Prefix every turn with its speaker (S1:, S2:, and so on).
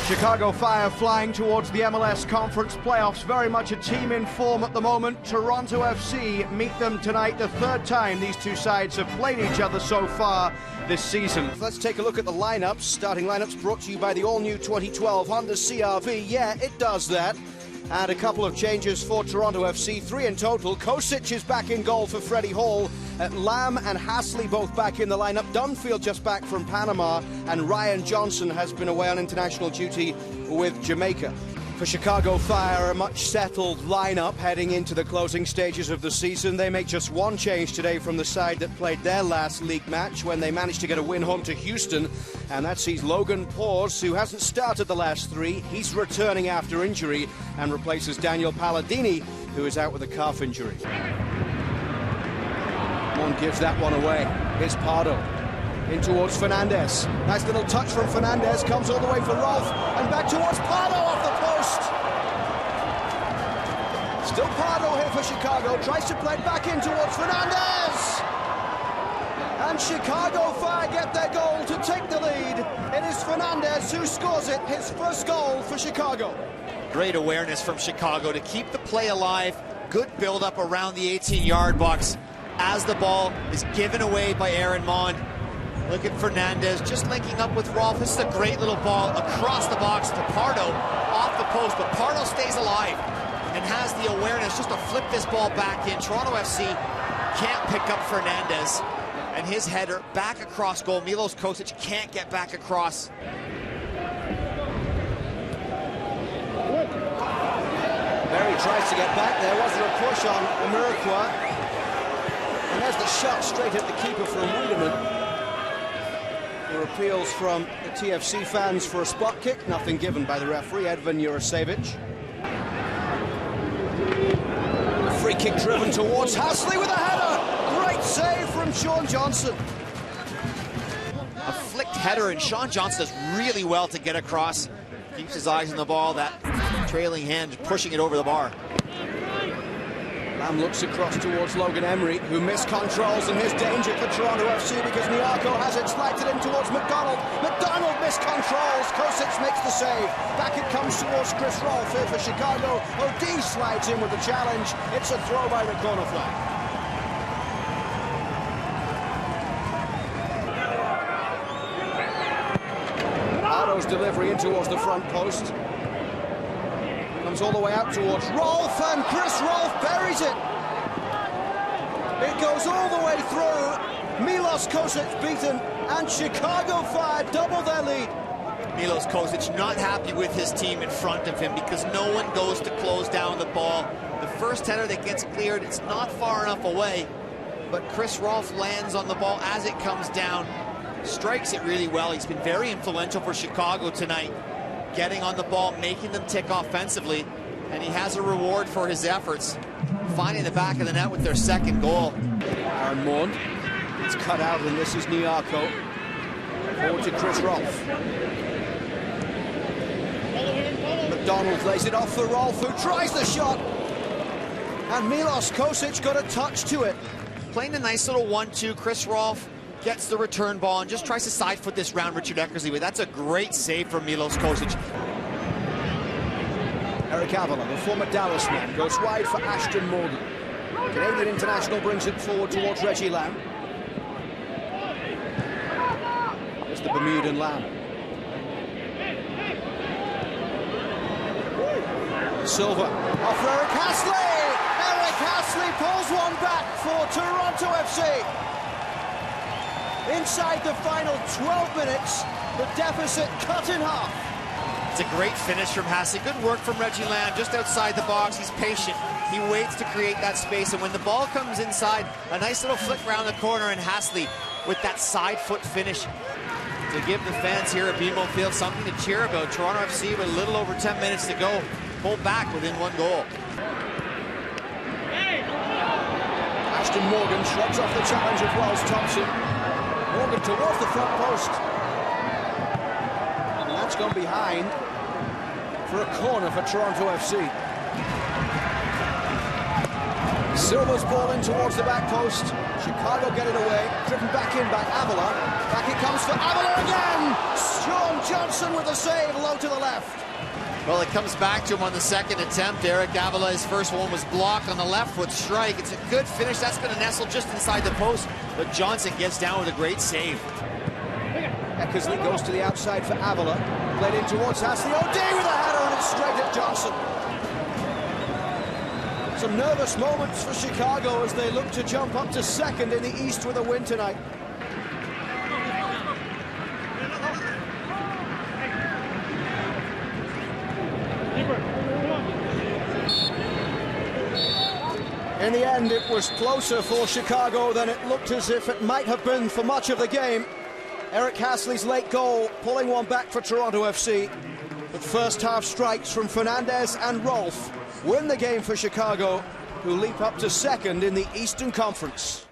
S1: Chicago Fire flying towards the MLS Conference playoffs, very much a team in form at the moment. Toronto FC meet them tonight, the third time these two sides have played each other so far this season.
S2: Let's take a look at the lineups. Starting lineups brought to you by the all-new 2012 Honda CR-V. Yeah, it does that. And a couple of changes for Toronto FC, 3 in total. Kosic is back in goal for Freddie Hall. Lamb and Hasley both back in the lineup. Dunfield just back from Panama. And Ryan Johnson has been away on international duty with Jamaica. For Chicago Fire, a much settled lineup heading into the closing stages of the season. They make just one change today from the side that played their last league match when they managed to get a win home to Houston. And that sees Logan Paws, who hasn't started the last 3. He's returning after injury and replaces Daniel Palladini, who is out with a calf injury. One gives that one away. Here's Pardo. In towards Fernandez. Nice little touch from Fernandez. Comes all the way for Rolf. And back towards Pardo off the post. Still Pardo here for Chicago. Tries to play back in towards Fernandez. And Chicago Fire get their goal to take the lead. It is Fernandez who scores it. His first goal for Chicago.
S3: Great awareness from Chicago to keep the play alive. Good build-up around the 18-yard box as the ball is given away by Aaron Mond. Look at Fernandez just linking up with Rolf. This is a great little ball across the box to Pardo off the post, but Pardo stays alive and has the awareness just to flip this ball back in. Toronto FC can't pick up Fernandez, and his header back across goal. Milos Kosic can't get back across.
S2: Berry tries to get back there. Was there a push on Amirikwa? And there's the shot straight at the keeper from Wiedemann. There are appeals from the TFC fans for a spot kick. Nothing given by the referee, Edvin Jurasevich. A free kick driven towards Hasley with a header. Great save from Sean Johnson.
S3: A flicked header, and Sean Johnson does really well to get across. Keeps his eyes on the ball, that trailing hand pushing it over the bar.
S2: Lamb looks across towards Logan Emery, who miscontrols, and here's danger for Toronto FC because Nyarko has it, slides it in towards McDonald. McDonald miscontrols. Kosic makes the save. Back it comes towards Chris Rolfe here for Chicago. O'D slides in with the challenge. It's a throw by the corner flag. Pardo's delivery in towards the front post. Comes all the way out towards Rolfe, and Chris Rolfe buries it. It goes all the way through. Milos Kosic beaten, and Chicago Fire double their lead.
S3: Milos Kosic not happy with his team in front of him because no one goes to close down the ball. The first header that gets cleared, it's not far enough away, but Chris Rolfe lands on the ball as it comes down, strikes it really well. He's been very influential for Chicago tonight, getting on the ball, making them tick offensively, and he has a reward for his efforts, finding the back of the net with their second goal.
S2: Aaron Mond, it's cut out, and this is Nyarko. Forward to Chris Rolfe. McDonald lays it off for Rolfe, who tries the shot, and Milos Kosic got a touch to it.
S3: Playing a nice little 1-2, Chris Rolfe gets the return ball and just tries to side foot this round Richard Eckersley, but that's a great save from Milos Kosic.
S2: Eric Avila, the former Dallas man, goes wide for Ashton Morgan. Canadian international brings it forward towards Reggie Lamb. There's the Bermudan Lamb. Silva, off for Eric Hasley! Eric Hasley pulls one back for Toronto FC. Inside the final 12 minutes, the deficit cut in half.
S3: It's a great finish from Hasley. Good work from Reggie Lamb just outside the box. He's patient. He waits to create that space, and when the ball comes inside, a nice little flick around the corner, and Hasley with that side foot finish to give the fans here at BMO Field something to cheer about. Toronto FC with a little over 10 minutes to go, pulled back within 1 goal.
S2: Ashton Morgan shrugs off the challenge of Wells Thompson. Morgan towards the front post. And that's gone behind for a corner for Toronto FC. Silva's ball in towards the back post. Chicago get it away. Driven back in by Avila. Back it comes for Avila again. Sean Johnson with a save low to the left.
S3: Well, it comes back to him on the second attempt. Eric Avila's first one was blocked on the left foot strike. It's a good finish. That's going to nestle just inside the post. But Johnson gets down with a great save.
S2: Eckersley goes to the outside for Avila. Played in towards Hasley. O'Day with a header, and it's straight at Johnson. Some nervous moments for Chicago as they look to jump up to second in the East with a win tonight. In the end, it was closer for Chicago than it looked as if it might have been for much of the game. Eric Hasley's late goal pulling one back for Toronto FC. But first half strikes from Fernandez and Rolfe win the game for Chicago, who leap up to second in the Eastern Conference.